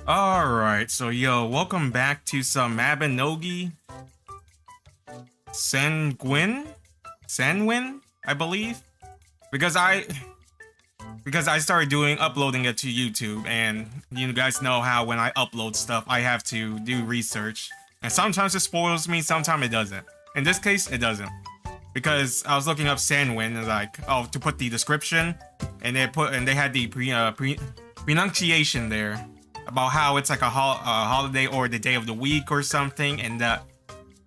Alright, so yo, welcome back to some Mabinogi Sanguin, I believe. Because I started uploading it to YouTube, and you guys know how when I upload stuff I have to do research. And sometimes it spoils me, sometimes it doesn't. In this case, it doesn't. Because I was looking up Sanguin and to put the description, and they had the pronunciation there about how it's like a holiday or the day of the week or something, and that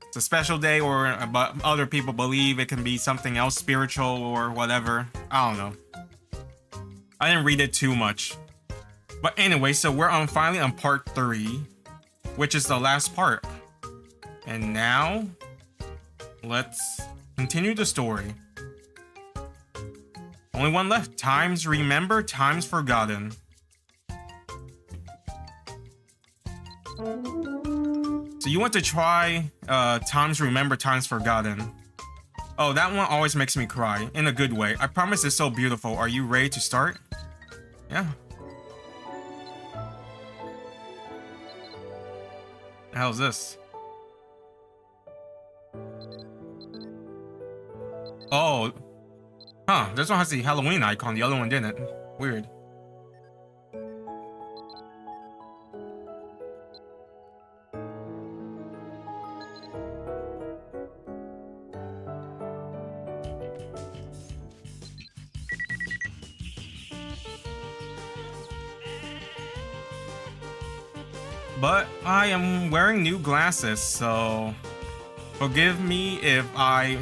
it's a special day, or but other people believe it can be something else spiritual or whatever. I don't know. I didn't read it too much. But anyway, so we're finally on part 3, which is the last part. And now, let's continue the story. Only one left. Times remembered, times forgotten. So you want to try times remembered, times forgotten. Oh, that one always makes me cry, in a good way. I promise it's so beautiful. Are you ready to start? Yeah. The hell's this? Oh. Huh, this one has the Halloween icon, the other one didn't. Weird. But I am wearing new glasses, so forgive me if I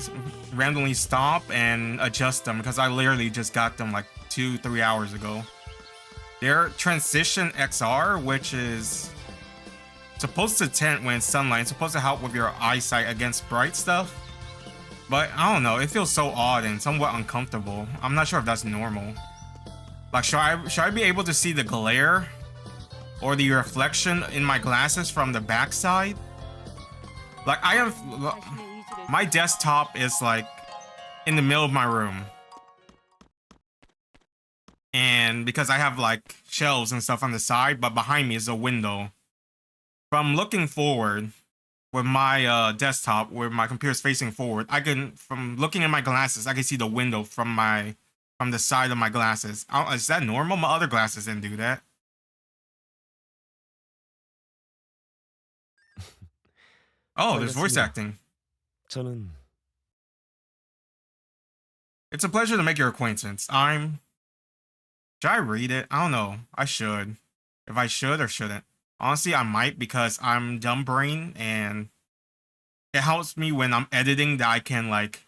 randomly stop and adjust them, because I literally just got them like 2-3 hours ago. They're Transition XR, which is supposed to tint when sunlight. It's supposed to help with your eyesight against bright stuff. But I don't know, it feels so odd and somewhat uncomfortable. I'm not sure if that's normal. Like, should I be able to see the glare or the reflection in my glasses from the backside? Like, my desktop is like in the middle of my room, and because I have like shelves and stuff on the side, but behind me is a window. From looking forward with my desktop, where my computer's facing forward, from looking at my glasses, I can see the window from the side of my glasses. Is that normal? My other glasses didn't do that. Oh, there's voice acting. 저는 It's a pleasure to make your acquaintance. Should I read it? I don't know. I should. If I should or shouldn't. Honestly, I might, because I'm dumb brain, and it helps me when I'm editing that I can like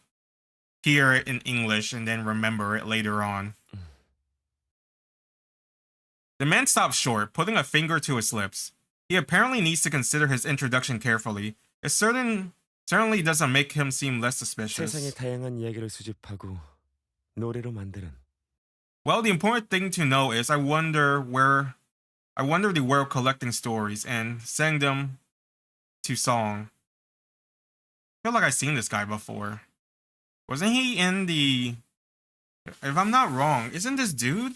hear it in English and then remember it later on. The man stopped short, putting a finger to his lips. He apparently needs to consider his introduction carefully. It certainly doesn't make him seem less suspicious. 세상의 다양한 이야기를 수집하고 노래로 만드는 Well, the important thing to know is I wonder the world collecting stories and sang them to song. I feel like I've seen this guy before. Wasn't he in the... If I'm not wrong, isn't this dude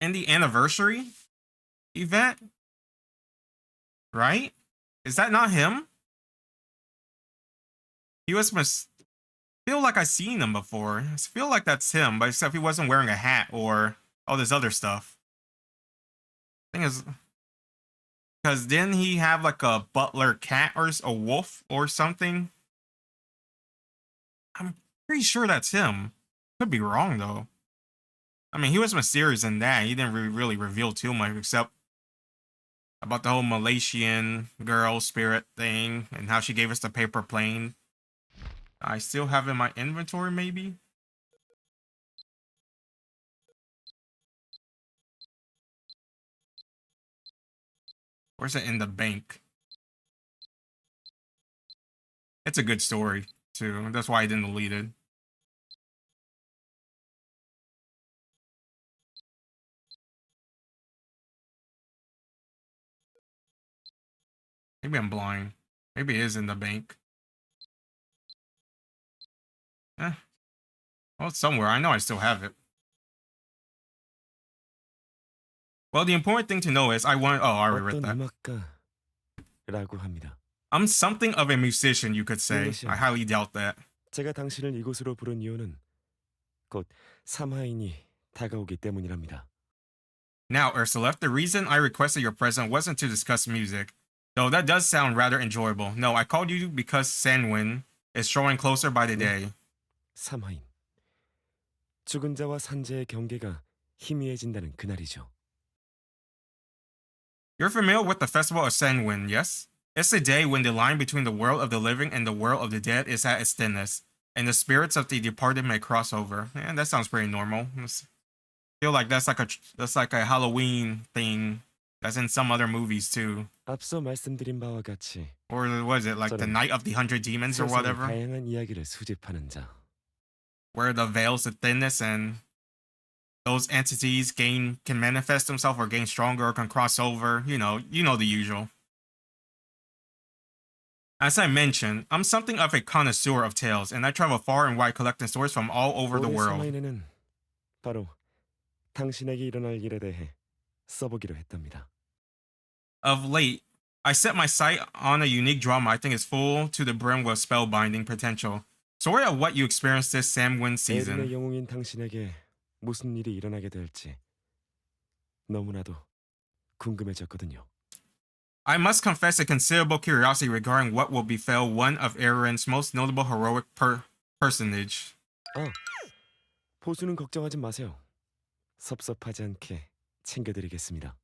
in the anniversary event? Right? Is that not him? He was feel like I've seen him before. I feel like that's him, but except he wasn't wearing a hat or all this other stuff. Thing is, because didn't he have like a butler cat or a wolf or something? I'm pretty sure that's him. Could be wrong though. I mean, he was mysterious in that. He didn't really reveal too much, except about the whole Milletian girl spirit thing and how she gave us the paper plane. I still have in my inventory, maybe? Or is it in the bank? It's a good story, too. That's why I didn't delete it. Maybe I'm blind. Maybe it is in the bank. Eh. Well, it's somewhere. I know I still have it. Well, the important thing to know is I already read 어떤 that. 음악가라고 합니다. I'm something of a musician, you could say. I Milletians. highly doubt that. 제가 당신을 이곳으로 부른 이유는 곧 삼하인이 다가오기 때문이랍니다. Now, Ursula, the reason I requested your presence wasn't to discuss music, though that does sound rather enjoyable. No, I called you because sah-WIN is drawing closer by the day. 삼하인. 죽은 자와 산재의 경계가 희미해진다는 그날이죠. You're familiar with the festival of sah-WIN, yes? It's the day when the line between the world of the living and the world of the dead is at its thinnest, and the spirits of the departed may cross over. Man, that sounds pretty normal. I feel like that's like a Halloween thing that's in some other movies too. 앞서 말씀드린 바와 같이 Or was it like the Night of the Hundred Demons or 세상의 whatever? 다양한 이야기를 수집하는 자. Where the veil's the thinnest and those entities can manifest themselves or gain stronger or can cross over. You know the usual. As I mentioned, I'm something of a connoisseur of tales, and I travel far and wide collecting stories from all over the 올해 world. 삼하인에는 바로 당신에게 일어날 일에 대해 써보기로 했답니다. Of late, I set my sight on a unique drama I think is full to the brim with spellbinding potential. Story of what you experienced this sah-WIN 에린의 season. 영웅인 당신에게 무슨 일이 일어나게 될지 너무나도 궁금해졌거든요. I must confess a considerable curiosity regarding what will befell one of Erinn's most notable heroic personage. 보수는 걱정하지 마세요. 섭섭하지 않게 챙겨드리겠습니다.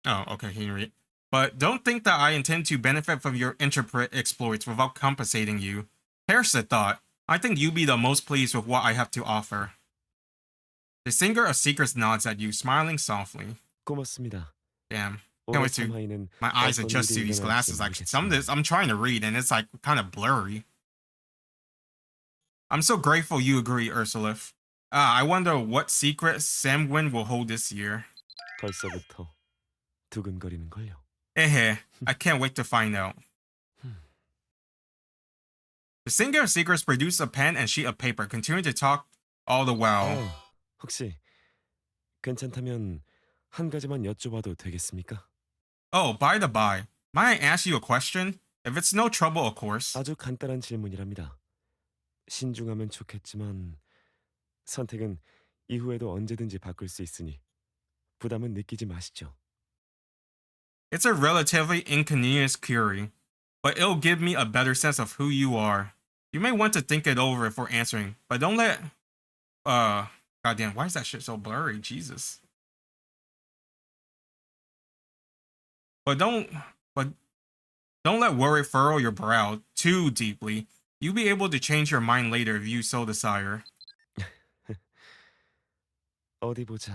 Oh, okay, Henry. But don't think that I intend to benefit from your intrepid exploits without compensating you. Perish the thought. I think you be the most pleased with what I have to offer. The singer of secrets nods at you, smiling softly. 고맙습니다. Damn. 올해 Wait to 삼하인은 my eyes 어떤 adjust to 일이 these glasses. 일어날지 Like some of this, I'm trying to read and it's like kind of blurry. I'm so grateful you agree, Ursula. I wonder what secret sah-WIN will hold this year. 벌써부터 두근거리는걸요. I can't wait to find out. The singer of secrets produced a pen and sheet of paper, continuing to talk all the while. 혹시 괜찮다면 한 가지만 여쭤봐도 되겠습니까? Oh, by the by, might I ask you a question? If it's no trouble, of course. 아주 간단한 질문이랍니다. 신중하면 좋겠지만 선택은 이후에도 언제든지 바꿀 수 있으니 부담은 느끼지 마시죠. It's a relatively inconvenient query, but it'll give me a better sense of who you are. You may want to think it over before answering, but don't let... Goddamn, why is that shit so blurry? Jesus. But don't let worry furrow your brow too deeply. You'll be able to change your mind later if you so desire. 어디 보자.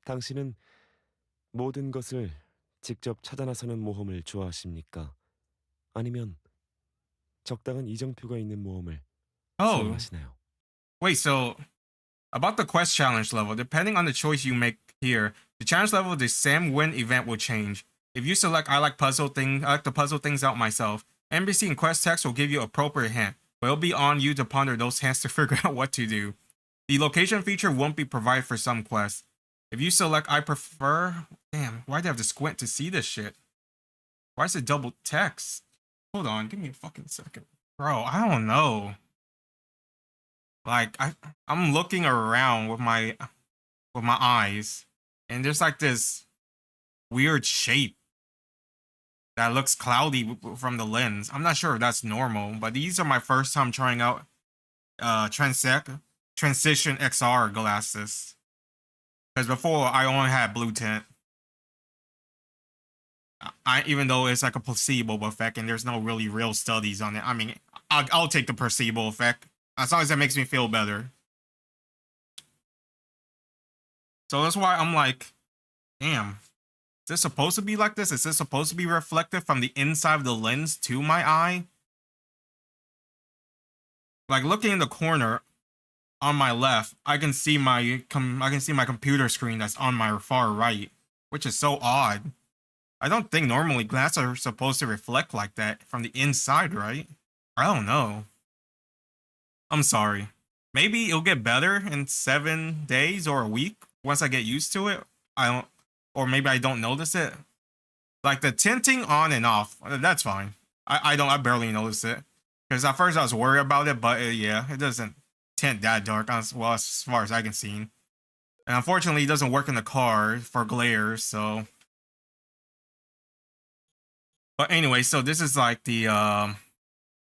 당신은 모든 것을 직접 찾아 나서는 모험을 좋아하십니까? 아니면 적당한 이정표가 있는 모험을 선호하시나요? Wait, so about the quest challenge level, depending on the choice you make here, the challenge level of the sah-WIN event will change. If you select I like to puzzle things out myself, NPC and quest text will give you appropriate hint, but it'll be on you to ponder those hints to figure out what to do. The location feature won't be provided for some quests. If you select I prefer... Damn, why'd I have to squint to see this shit? Why is it double text? Hold on, give me a fucking second. Bro, I don't know. Like, I'm looking around with my eyes, and there's like this weird shape that looks cloudy from the lens. I'm not sure if that's normal, but these are my first time trying out Transition XR glasses. Because before, I only had blue tint. Even though it's like a placebo effect and there's no really real studies on it. I mean, I'll take the placebo effect. As long as that makes me feel better. So that's why I'm like, damn. Is this supposed to be like this? Is this supposed to be reflected from the inside of the lens to my eye? Like looking in the corner on my left, I can see my computer screen that's on my far right, which is so odd. I don't think normally glasses are supposed to reflect like that from the inside, right? I don't know. I'm sorry. Maybe it'll get better in 7 days or a week once I get used to it. I don't, or maybe I don't notice it. Like the tinting on and off, that's fine. I barely notice it because at first I was worried about it, but yeah, it doesn't tint that dark. Well, as far as I can see, and unfortunately, it doesn't work in the car for glare. So, but anyway, so this is like the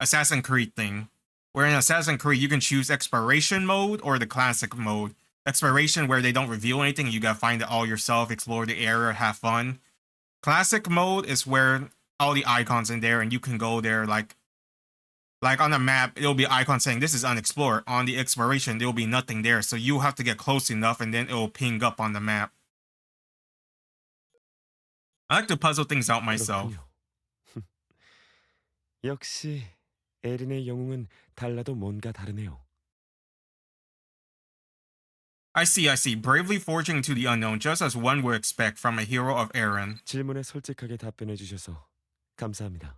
Assassin's Creed thing. Where in Assassin's Creed you can choose exploration mode or the classic mode. Exploration where they don't reveal anything, you gotta find it all yourself, explore the area, have fun. Classic mode is where all the icons in there and you can go there like on the map, it'll be icon saying this is unexplored. On the exploration, there'll be nothing there. So you have to get close enough and then it'll ping up on the map. I like to puzzle things out myself. 그렇군요. 역시 에린의 영웅은 달라도 뭔가 다르네요. I see. Bravely forging into the unknown, just as one would expect from a hero of Erinn. 질문에 솔직하게 답변해 주셔서 감사합니다.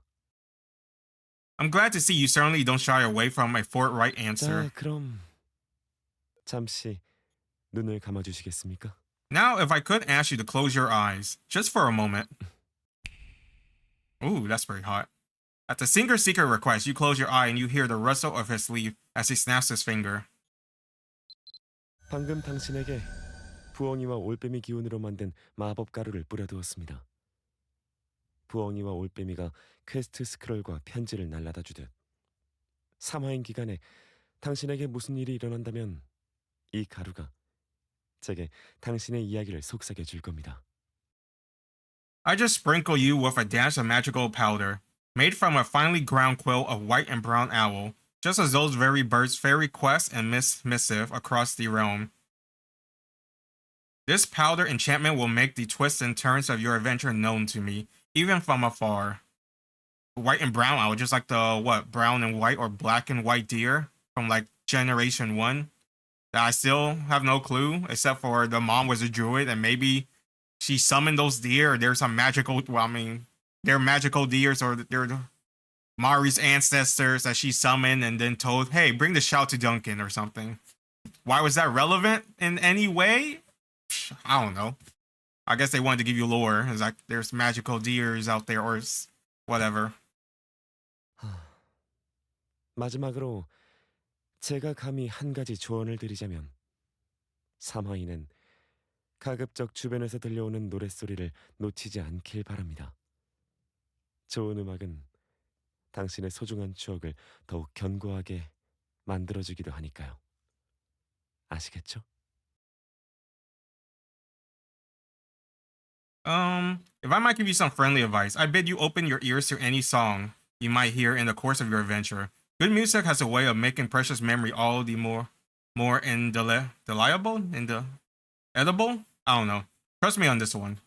I'm glad to see you certainly don't shy away from a forthright answer. 자, 그럼 잠시 눈을 감아 주시겠습니까? Now, if I could ask you to close your eyes, just for a moment. Ooh, that's very hot. At the singer seeker request, you close your eye and you hear the rustle of his sleeve as he snaps his finger. 방금 당신에게 부엉이와 올빼미 기운으로 만든 마법 가루를 뿌려두었습니다. 부엉이와 올빼미가 퀘스트 스크롤과 편지를 날라다 주듯 삼하인 기간에 당신에게 무슨 일이 일어난다면 이 가루가 제게 당신의 이야기를 속삭여 줄 겁니다. I just sprinkle you with a dash of magical powder, made from a finely ground quill of white and brown owl, just as those very birds ferry quests and missive across the realm. This powder enchantment will make the twists and turns of your adventure known to me, even from afar. White and brown owl, just like the brown and white or black and white deer from like Generation 1. That I still have no clue, except for the mom was a druid and maybe she summoned those deer, or there's some magical, they're magical deers, or they're Mari's ancestors that she summoned and then told, hey, bring the shout to Duncan or something. Why was that relevant in any way? I don't know. I guess they wanted to give you lore. It's like there's magical deers out there or whatever. 마지막으로 제가 감히 한 가지 조언을 드리자면 삼하인은 가급적 주변에서 들려오는 노랫소리를 놓치지 않길 바랍니다. 좋은 음악은 당신의 소중한 추억을 더욱 견고하게 만들어주기도 하니까요. 아시겠죠? If I might give you some friendly advice, I bid you open your ears to any song you might hear in the course of your adventure. Good music has a way of making precious memory all the more indelible, edible? I don't know. Trust me on this one.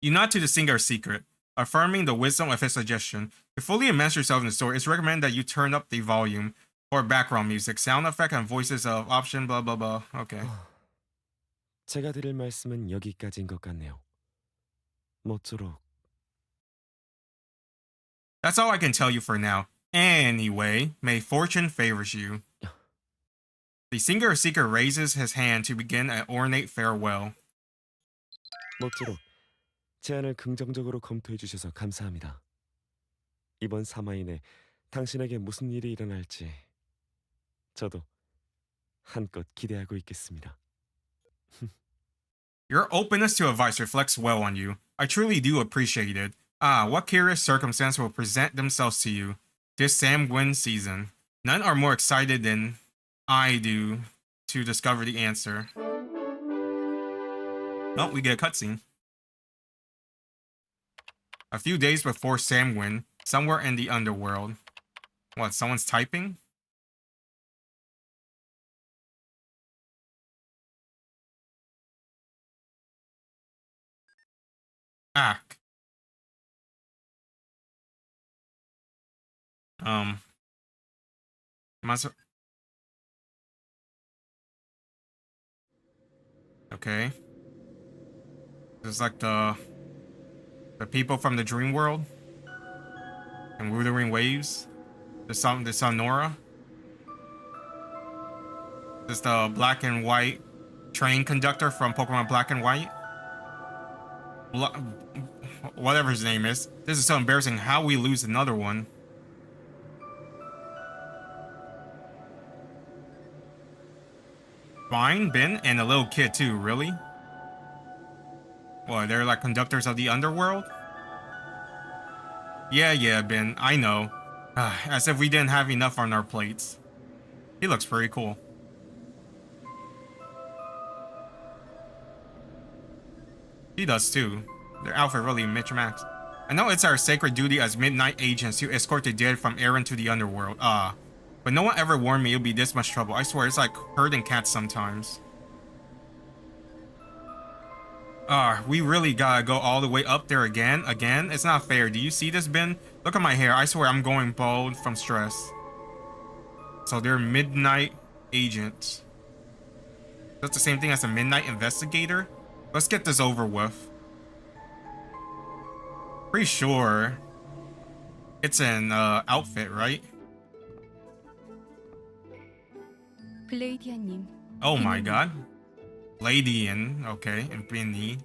You nod to the singer's secret, affirming the wisdom of his suggestion. To fully immerse yourself in the story, it's recommended that you turn up the volume for background music, sound effect, and voices of option blah blah blah. Okay. 제가 드릴 말씀은 여기까지인 것 같네요. 모쪼록. That's all I can tell you for now. Anyway, may fortune favors you. The singer seeker raises his hand to begin an ornate farewell. 모쪼록 제안을 긍정적으로 검토해 주셔서 감사합니다. 이번 삼하인에 당신에게 무슨 일이 일어날지 저도 한껏 기대하고 있겠습니다. Your openness to advice reflects well on you. I truly do appreciate it. Ah, what curious circumstance will present themselves to you this sah-WIN season? None are more excited than I do to discover the answer. Oh, we get a cutscene. A few days before sah-WIN, somewhere in the underworld. What, someone's typing? Ack. Okay. This is like the people from the dream world and Wuthering Waves. The Sonora. This is the black and white train conductor from Pokemon Black and White. Whatever his name is. This is so embarrassing. How we lose another one? Fine, Ben, and a little kid too, really? What, they're like conductors of the underworld? Yeah, Ben, I know. As if we didn't have enough on our plates. He looks pretty cool. He does too. Their outfit really mismatched. I know it's our sacred duty as midnight agents to escort the dead from Erinn to the underworld. But no one ever warned me it'll be this much trouble. I swear, it's like herding cats sometimes. We really gotta go all the way up there again? It's not fair. Do you see this, Ben? Look at my hair. I swear I'm going bald from stress. So they're midnight agents. That's the same thing as a midnight investigator? Let's get this over with. Pretty sure it's an outfit, right? 블레이디아님. Oh my god. Ladian, okay, and Benny.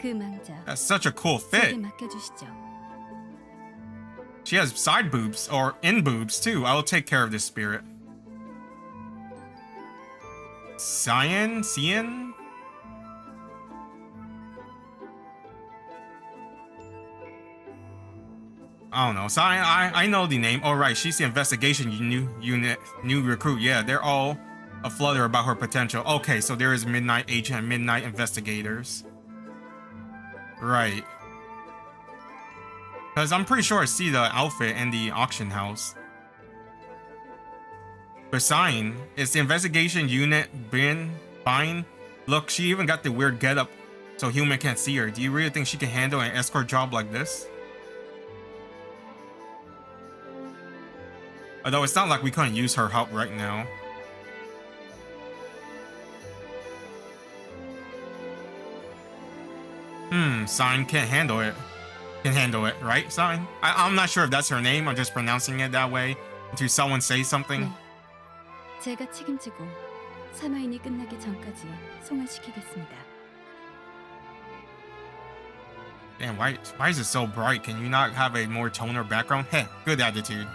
그 망자. That's such a cool fit. 제게 맡겨주시죠. She has side boobs, or in boobs too. I will take care of this spirit. Cian? I don't know. Cian, I know the name. Oh right, she's the investigation new recruit. Yeah, they're all aflutter about her potential. Okay, so there is midnight agent and midnight investigators. Right. Because I'm pretty sure I see the outfit in the auction house. But Cian, is the investigation unit been fine? Look, she even got the weird getup so human can't see her. Do you really think she can handle an escort job like this? Although it's not like we couldn't use her help right now. Cian can't handle it. Can handle it, right, Cian? I'm not sure if that's her name. I'm just pronouncing it that way until someone says something. 네. 제가 책임지고 사마인이 끝나기 전까지 송환시키겠습니다. Damn, why is it so bright? Can you not have a more toner background? Heh, good attitude.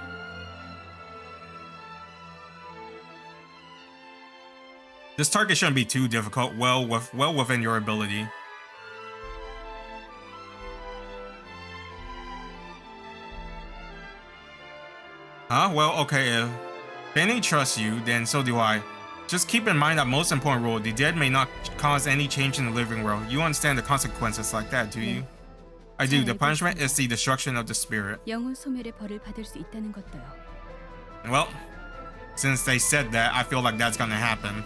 This target shouldn't be too difficult. Well within your ability. Huh? Well, okay, if Benny trusts you, then so do I. Just keep in mind that most important rule, the dead may not cause any change in the living world. You understand the consequences like that, do you? I do. The punishment is the destruction of the spirit. 영혼 소멸의 벌을 받을 수 있다는 것도요. Well, since they said that, I feel like that's gonna happen.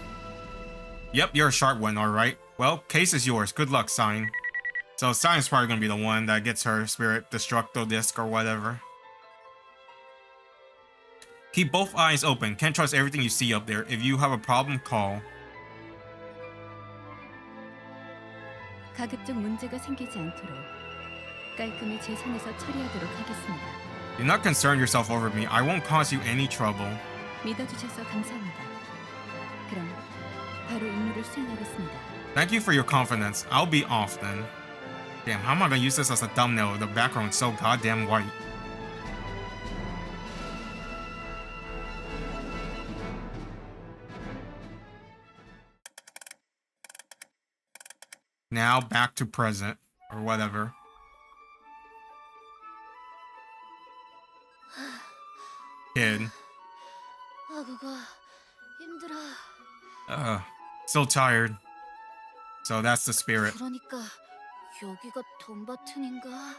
Yep, you're a sharp one, alright. Well, case is yours. Good luck, Cian. So Cian's probably gonna be the one that gets her spirit destructo disc or whatever. Keep both eyes open. Can't trust everything you see up there. If you have a problem, call. 가급적 문제가 생기지 않도록 깔끔히 제 손에서 처리하도록 하겠습니다. Do not concern yourself over me. I won't cause you any trouble. 믿어주셔서 감사합니다. 그럼 바로 임무를 수행하겠습니다. Thank you for your confidence. I'll be off then. Damn, how am I gonna use this as a thumbnail? The background's so goddamn white. Now back to present, or whatever. Kid. 아구가 힘들어. So tired. So that's the spirit. 그러니까 여기가 덤바튼인가?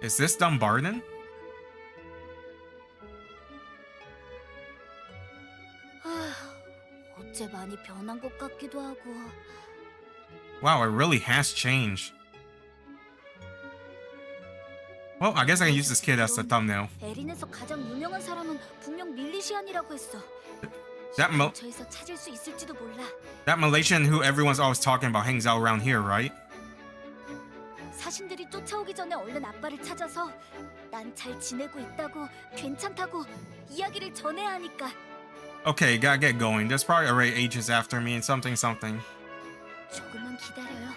Is this Dumbarton? 어째 많이 변한 것 같기도 하고. Wow, it really has changed. Well, I guess I can use this kid as the thumbnail. 에린에서 가장 유명한 사람은 분명 밀리시안이라고 했어. That 찾을 수 있을지도 몰라. Milletian who everyone's always talking about hangs out around here, right? 자신들이 쫓아오기 전에 얼른 아빠를 찾아서 난 잘 지내고 있다고 괜찮다고 이야기를 전해야 하니까. Okay, gotta get going. There's probably already ages after me and something. 조금만 기다려요.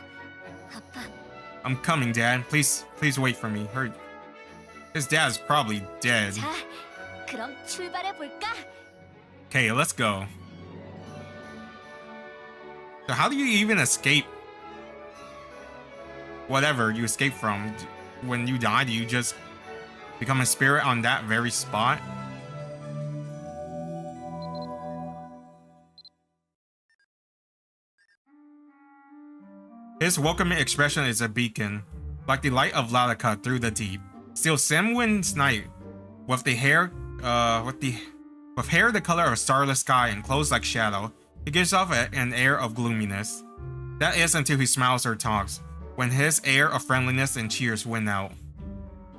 아빠. I'm coming, Dad. Please wait for me. His dad's probably dead. 자, 그럼 출발해 볼까? Okay, let's go. So how do you even escape whatever you escape from? When you die, do you just become a spirit on that very spot? His welcoming expression is a beacon, like the light of Lalaka through the deep. Still, sah-WIN's night, with hair the color of a starless sky and clothes like shadow, he gives off an air of gloominess. That is until he smiles or talks, when his air of friendliness and cheers win out.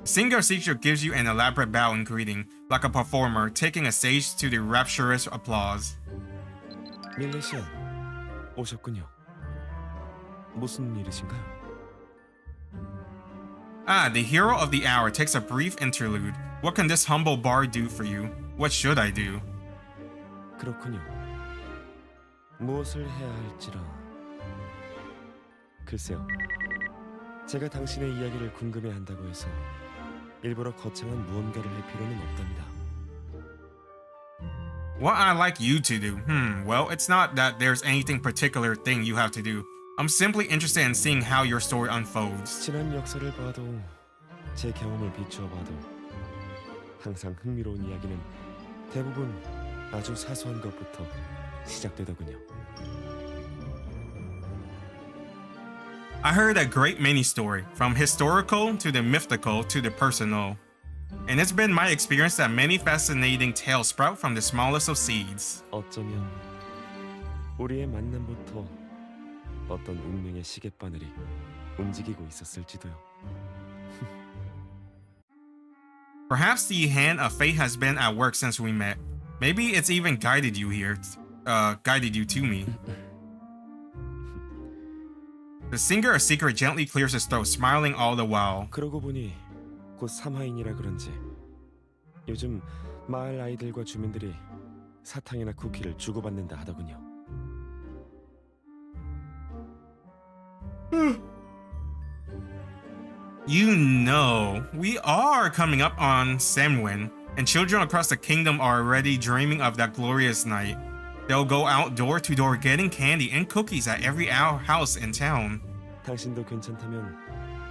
Singer Seeker gives you an elaborate bow and greeting, like a performer taking a stage to the rapturous applause. 밀레시안, 오셨군요. 무슨 일이신가요? The hero of the hour takes a brief interlude. What can this humble bard do for you? What should I do? 그렇군요. 무엇을 해야 할지라. 글쎄요. 제가 당신의 이야기를 궁금해한다고 해서 일부러 거창한 무언가를 할 필요는 없답니다. What I'd like you to do? Well, it's not that there's anything particular thing you have to do. I'm simply interested in seeing how your story unfolds. 지난 역사를 봐도 제 경험을 비추어 봐도 항상 흥미로운 이야기는 대부분 아주 사소한 것부터 시작되더군요. I heard a great many stories, from historical to the mythical to the personal. And it's been my experience that many fascinating tales sprout from the smallest of seeds. 어쩌면 우리의 만남부터 어떤 운명의 시계바늘이 움직이고 있었을지도요. Perhaps the hand of fate has been at work since we met. Maybe it's even guided you here, guided you to me. The singer of secret gently clears his throat, smiling all the while. 그러고 보니 곧 삼하인이라 그런지 요즘 마을 아이들과 주민들이 사탕이나 쿠키를 주고받는다 하더군요. You know, we are coming up on Samhain, and children across the kingdom are already dreaming of that glorious night. They'll go out door to door getting candy and cookies at every house in town. 당신도 괜찮다면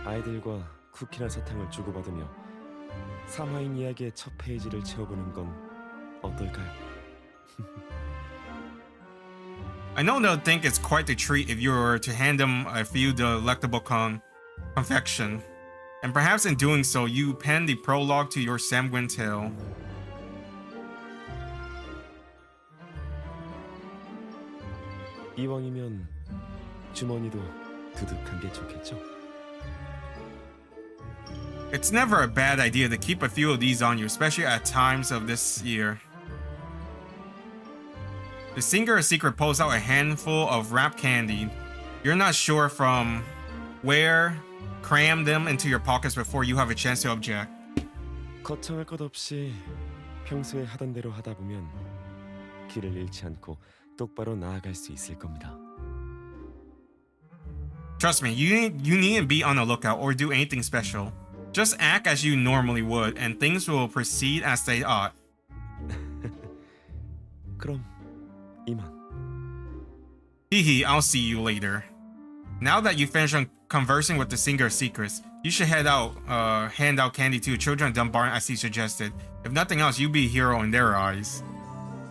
아이들과 쿠키나 사탕을 주고받으며 삼하인 이야기의 첫 페이지를 채워보는 건 어떨까요? I know they'll think it's quite the treat if you were to hand them a few delectable confection. And perhaps in doing so, you pen the prologue to your Samhain tale. 이왕이면 주머니도 두둑한 게 좋겠죠? It's never a bad idea to keep a few of these on you, especially at times of this year. The singer of secret pulls out a handful of wrapped candy. You're not sure from where. Cram them into your pockets before you have a chance to object. 거창할 것 없이 평소에 하던 대로 하다 보면 길을 잃지 않고 똑바로 나아갈 수 있을 겁니다. Trust me, you needn't be on the lookout or do anything special. Just act as you normally would, and things will proceed as they ought. 그럼 이만. Hehe, I'll see you later. Now that you finish conversing with the singer of secrets, you should hand out candy to children at Dunbarton as he suggested. If nothing else, you be a hero in their eyes.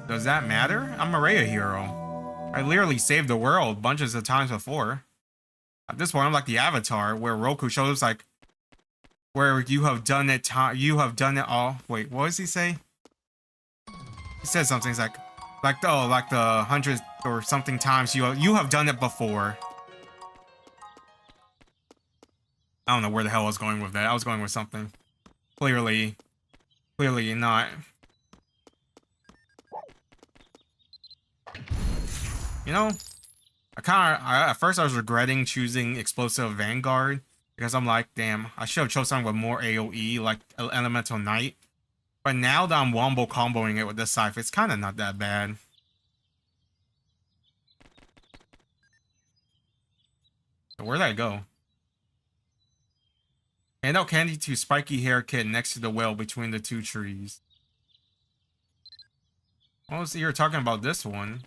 Does that matter? I'm already a hero. I literally saved the world bunches of times before. At this point, I'm like the Avatar, where Roku shows like, where you have done it. You have done it all. Wait, what does he say? He said something like the hundreds or something times you have done it before. I don't know where the hell I was going with that. I was going with something. Clearly not. You know, at first I was regretting choosing Explosive Vanguard, Because I'm like, damn, I should have chosen something with more AoE, like Elemental Knight. But now that I'm wombo comboing it with this scythe, it's kind of not that bad. So where'd I go? Hand out candy to Spiky Hair Kid next to the well between the two trees. Oh, so you're talking about this one.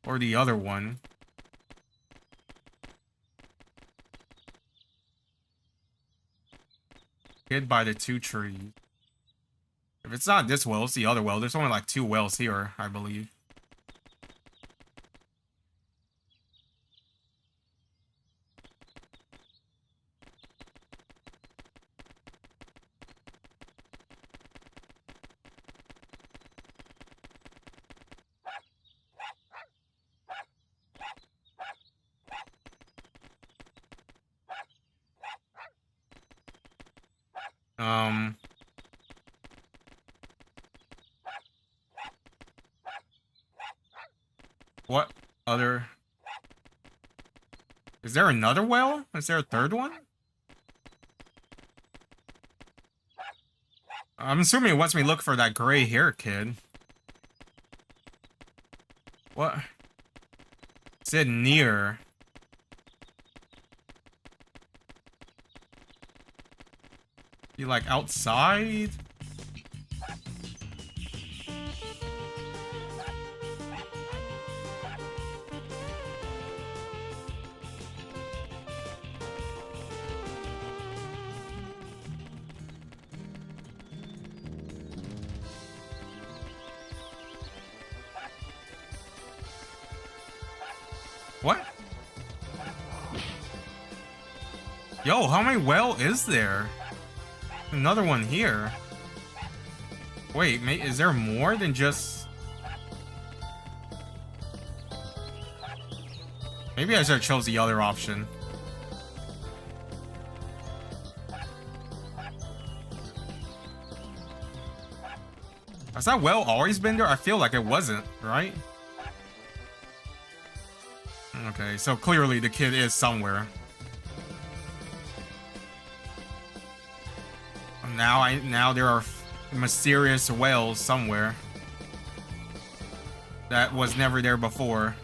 Or the other one. Hid by the two trees. If it's not this well, it's the other well. There's only like 2 wells here, I believe. What other... Is there another well? Is there a third one? I'm assuming it wants me to look for that gray hair kid. What? It said near. You like outside? What? Yo, how many well is there? Another one here. Wait, mate, is there more than just... Maybe I should have chose the other option. Has that well always been there? I feel like it wasn't, right? Okay, so clearly the kid is somewhere. Now there are mysterious wells somewhere that was never there before.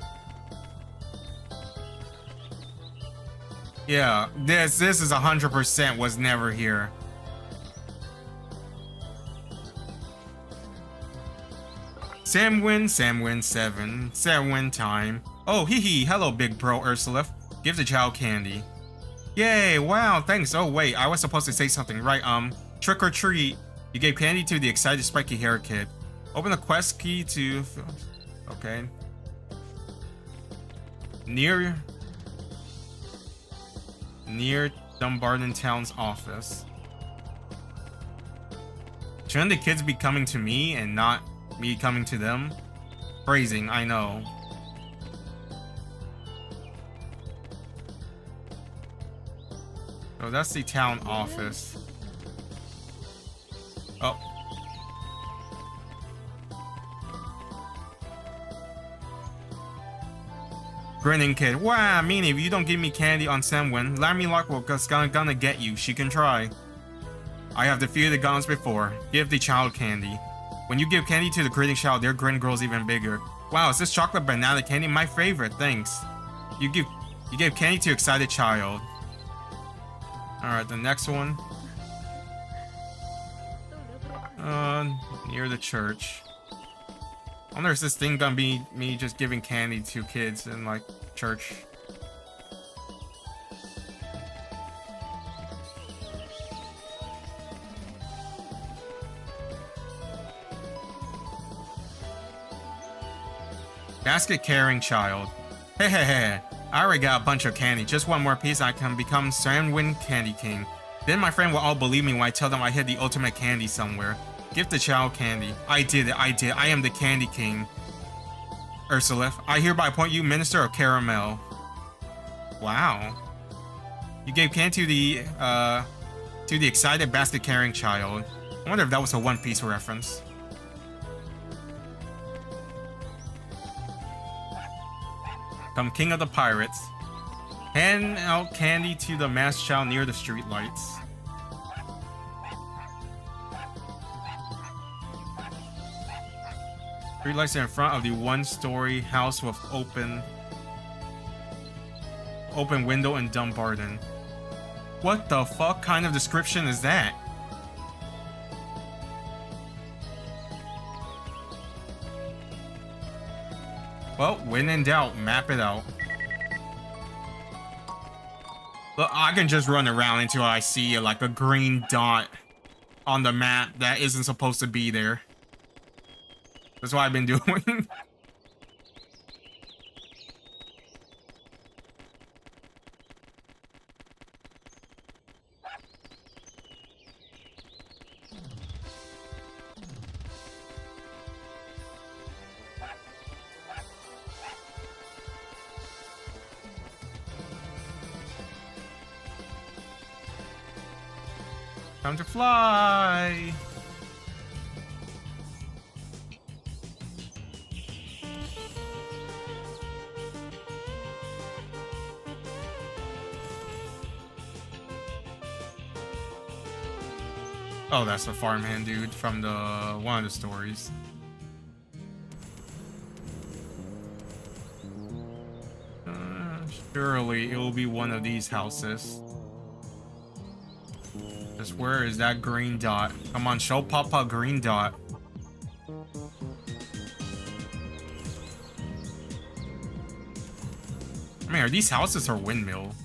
Yeah, this is 100% was never here. sah-WIN 7, sah-WIN time. Oh, hee hee, hello big bro Ursula. Give the child candy. Yay, wow, thanks. Oh wait, I was supposed to say something, right? Trick or treat. You gave candy to the excited spiky hair kid. Open the quest key to... Okay. Near Dumbarton Town's office. Shouldn't the kids be coming to me and not me coming to them? Phrasing, I know. Oh, that's the town office. Oh. Grinning kid. Wow, meanie, if you don't give me candy on sah-WIN, Lammy-Lock will gonna get you. She can try. I have defeated the goblins before. Give the child candy. When you give candy to the grinning child, their grin grows even bigger. Wow, is this chocolate banana candy? My favorite, thanks. You gave candy to excited child. Alright, the next one. Near the church. I wonder if this thing gonna be me just giving candy to kids in like church. Basket carrying child. Hey hey hey, I already got a bunch of candy. Just one more piece I can become sah-WIN Candy King. Then my friend will all believe me when I tell them I hid the ultimate candy somewhere. Give the child candy. I did it, I did. I am the Candy King. Ursula, I hereby appoint you Minister of Caramel. Wow. You gave candy to the excited basket carrying child. I wonder if that was a One Piece reference. Come King of the Pirates. Hand out candy to the masked child near the streetlights. Streetlights are in front of the one-story house with open window and Dumbarton. What the fuck kind of description is that? Well, when in doubt, map it out. Look, I can just run around until I see like a green dot on the map that isn't supposed to be there. That's what I've been doing. Time to fly. Oh, that's the farmhand dude from the one of the stories. Surely it will be one of these houses. Just where is that green dot? Come on, show Papa green dot. I mean, are these houses or windmill?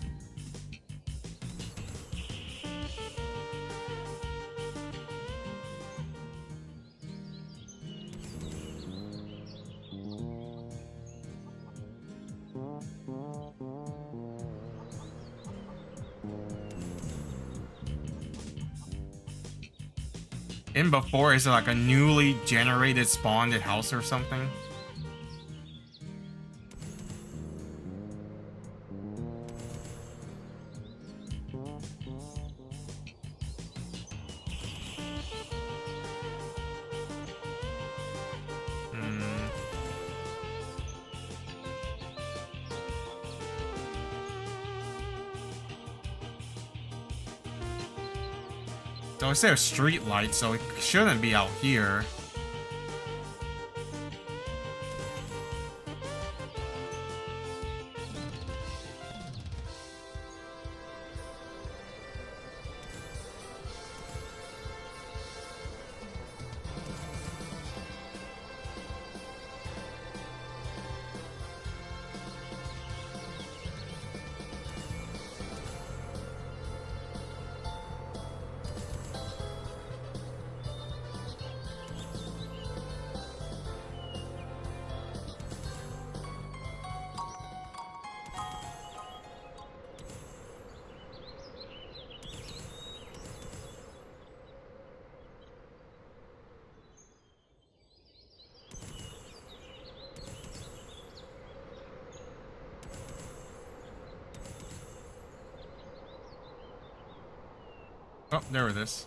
In before, is it like a newly generated spawned house or something? So it's there street light, so it shouldn't be out here. Oh, there it is.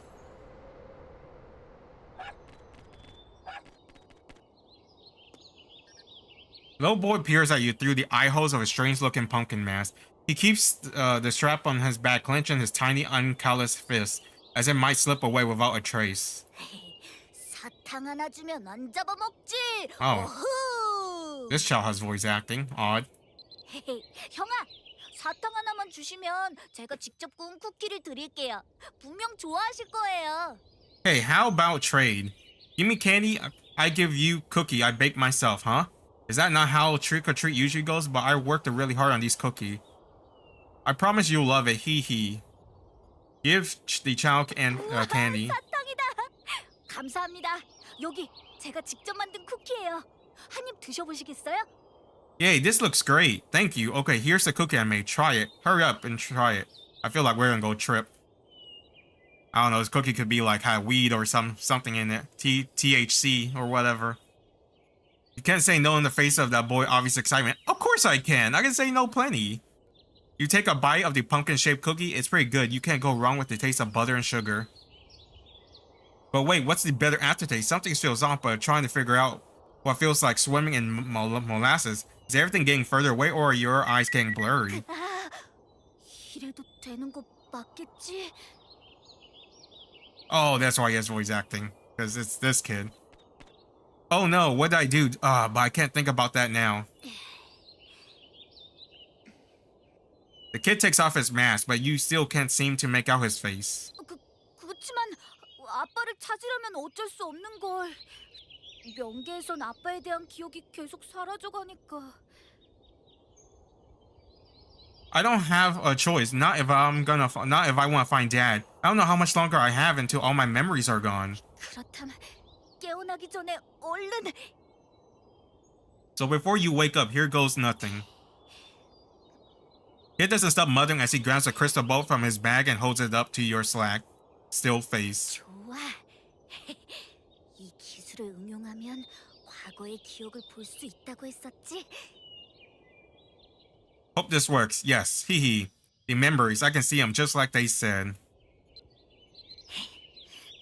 Little boy peers at you through the eye holes of a strange-looking pumpkin mask. He keeps the strap on his back clenched in his tiny, uncalloused fist, as it might slip away without a trace. 사탕 하나 주면 안 잡아먹지. Oh. 어후. This child has voice acting. Odd. 형아, 사탕 하나만 주시면 제가 직접 구운 쿠키를 드릴게요. 분명 좋아하실 거예요. Hey, how about trade? Give me candy, I give you cookie I bake myself, huh? Is that not how trick-or-treat usually goes? But I worked really hard on these cookies. I promise you'll love it, hee hee. Give the child candy. 사탕이다. 감사합니다. 여기 제가 직접 만든 쿠키예요. 한 입 드셔보시겠어요? Yay, this looks great. Thank you. Okay, here's the cookie I made. Try it. Hurry up and try it. I feel like we're gonna go trip. I don't know, this cookie could be like had weed or something in it. THC or whatever. You can't say no in the face of that boy obvious excitement. Of course I can. I can say no plenty. You take a bite of the pumpkin-shaped cookie, it's pretty good. You can't go wrong with the taste of butter and sugar. But wait, what's the better aftertaste? Something feels off, but trying to figure out what feels like swimming in molasses. Is everything getting further away or are your eyes getting blurry? 이래도 되는 거 맞겠지? Oh, that's why he has voice acting. Because it's this kid. Oh no, what did I do? But I can't think about that now. The kid takes off his mask, but you still can't seem to make out his face. 그렇지만 아빠를 찾으려면 어쩔 수 없는 걸. 명계에선 아빠에 대한 기억이 계속 사라져가니까. I don't have a choice. Not if I want to find Dad. I don't know how much longer I have until all my memories are gone. 그렇다면 깨어나기 전에 얼른. So before you wake up, here goes nothing. Kid doesn't stop muttering as he grabs a crystal ball from his bag and holds it up to your slack. Still face. 좋아. 이 기술을 응용하면 과거의 기억을 볼 수 있다고 했었지? Hope this works. Yes. Hee hee. The memories, I can see them just like they said.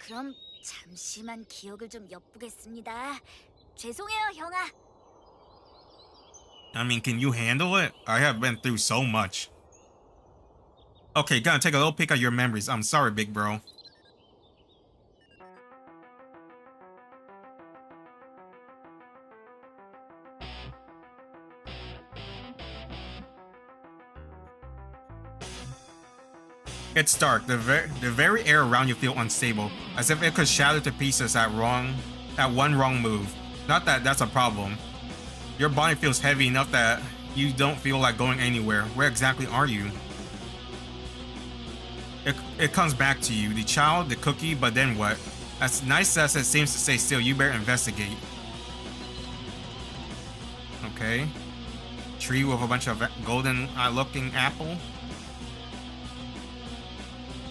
그럼 잠시만 기억을 좀 엿보겠습니다. 죄송해요, 형아. I mean, can you handle it? I have been through so much. Okay, gonna take a little peek at your memories. I'm sorry, big bro. It's dark. The very air around you feel unstable, as if it could shatter to pieces at one wrong move. Not that that's a problem. Your body feels heavy enough that you don't feel like going anywhere. Where exactly are you? It comes back to you, the child, the cookie, but then what? As nice as it seems to stay still, you better investigate. Okay. Tree with a bunch of golden looking apple.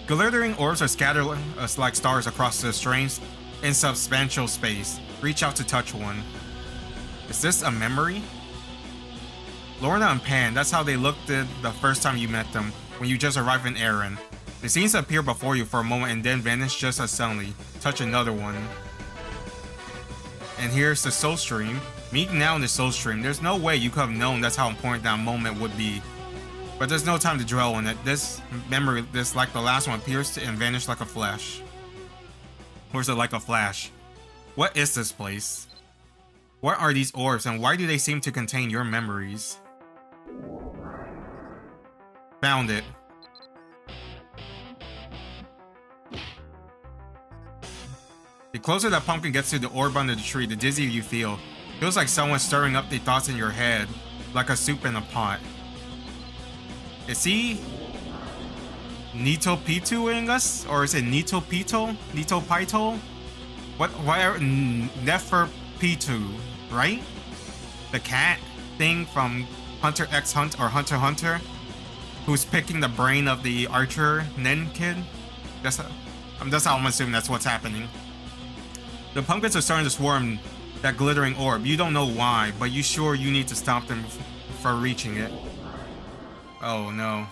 Glittering orbs are scattered like stars across the strange, insubstantial space. Reach out to touch one. Is this a memory? Lorna and Pan, that's how they looked the first time you met them, when you just arrived in Erinn. They seem to appear before you for a moment and then vanish just as suddenly. Touch another one. And here's the soul stream. Meet now in the soul stream. There's no way you could have known that's how important that moment would be. But there's no time to dwell on it. This memory, like the last one, appears and vanish like a flash. Or is it like a flash? What is this place? What are these orbs and why do they seem to contain your memories? Found it. The closer that pumpkin gets to the orb under the tree, the dizzier you feel. Feels like someone stirring up the thoughts in your head, like a soup in a pot. Is he Nito Pitu-ing us? Or is it Nito Pito? Nito Pito? Why Nefer Pitu, right? The cat thing from Hunter x Hunt or Hunter x Hunter, who's picking the brain of the archer Nen kid. That's how I'm assuming that's what's happening. The pumpkins are starting to swarm that glittering orb. You don't know why, but you sure you need to stop them for reaching it. Oh no.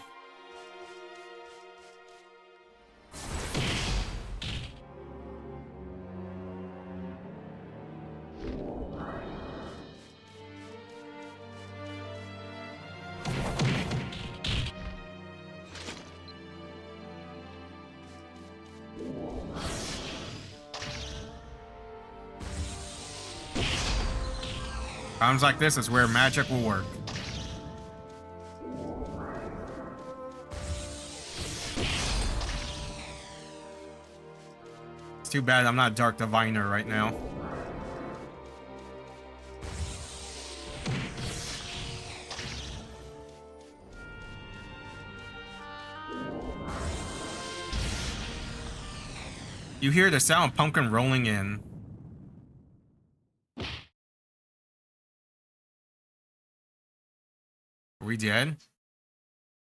Times like this is where magic will work. It's too bad I'm not Dark Diviner right now. You hear the sound of pumpkin rolling in. Are we dead?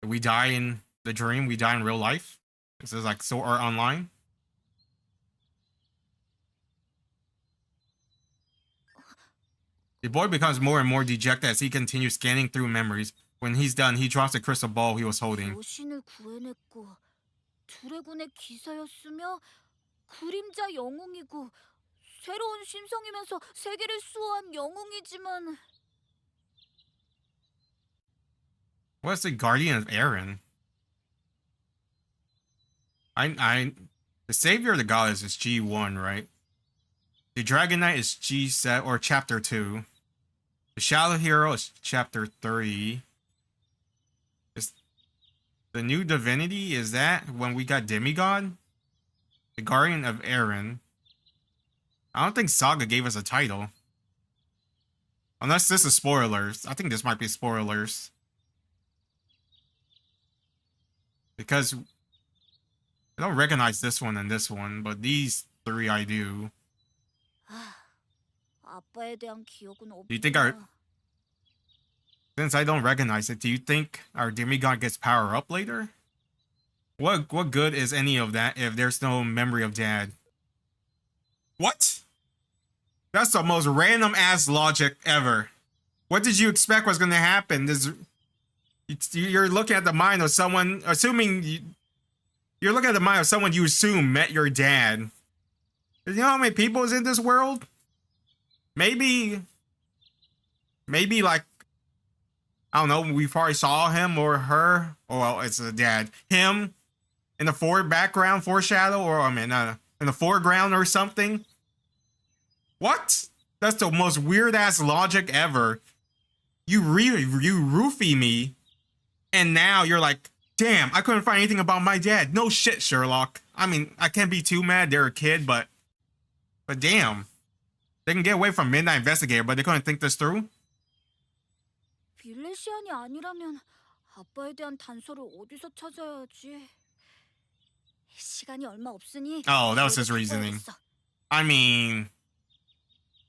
Did we die in the dream? We die in real life? This is like Sword Art Online? The boy becomes more and more dejected as he continues scanning through memories. When he's done, he drops the crystal ball he was holding. 여신을 구해냈고 드래곤의 기사였으며 그림자 영웅이고 새로운 신성이면서 세계를 수호한 영웅이지만 What's the Guardian of Erinn? The Savior of the Goddess is G1, right? The Dragon Knight is G7 or Chapter 2. The Shadow Hero is Chapter 3. Is the new divinity, is that when we got Demigod? The Guardian of Erinn. I don't think Saga gave us a title. Unless this is spoilers. I think this might be spoilers. Because I don't recognize this one and this one, but these three I do. 아빠에 대한 기억은 없구나. Do you think since I don't recognize it, do you think our demigod gets power up later? What good is any of that if there's no memory of Dad? What? That's the most random ass logic ever. What did you expect was going to happen? You're looking at the mind of someone, you're looking at the mind of someone you assume met your dad. You know how many people is in this world? Maybe like, I don't know, we probably saw him or her, or well, it's a dad, him in the foreshadow, or I mean, in the foreground or something. What? That's the most weird ass logic ever. You roofie me, and now you're like, damn, I couldn't find anything about my dad. No shit, Sherlock. I mean, I can't be too mad. They're a kid, but damn, they can get away from Midnight Investigator, but they couldn't think this through. 빌레시안이 아니라면 아빠에 대한 단서를 어디서 찾아야지? 시간이 얼마 없으니. Oh, that was his reasoning. I mean,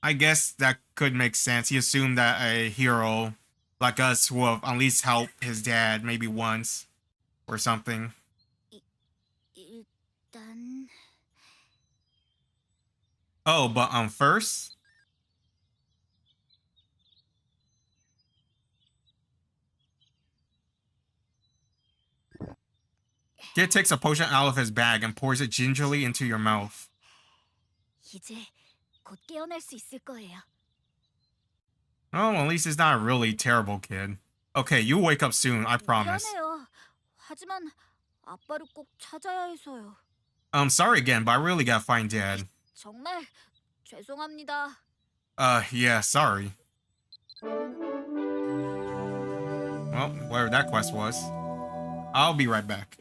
I guess that could make sense. He assumed that a hero like us will at least help his dad maybe once or something. 일단. Oh, but first. Kid takes a potion out of his bag and pours it gingerly into your mouth. 이제 곧 깨어날 수 있을 거예요. Oh, at least it's not a really terrible kid. Okay, you'll wake up soon, I promise. 미안해요. 하지만 아빠를 꼭 찾아야 해서요. I'm sorry again, but I really gotta find Dad. 정말 죄송합니다. Yeah, sorry. Well, whatever that quest was. I'll be right back.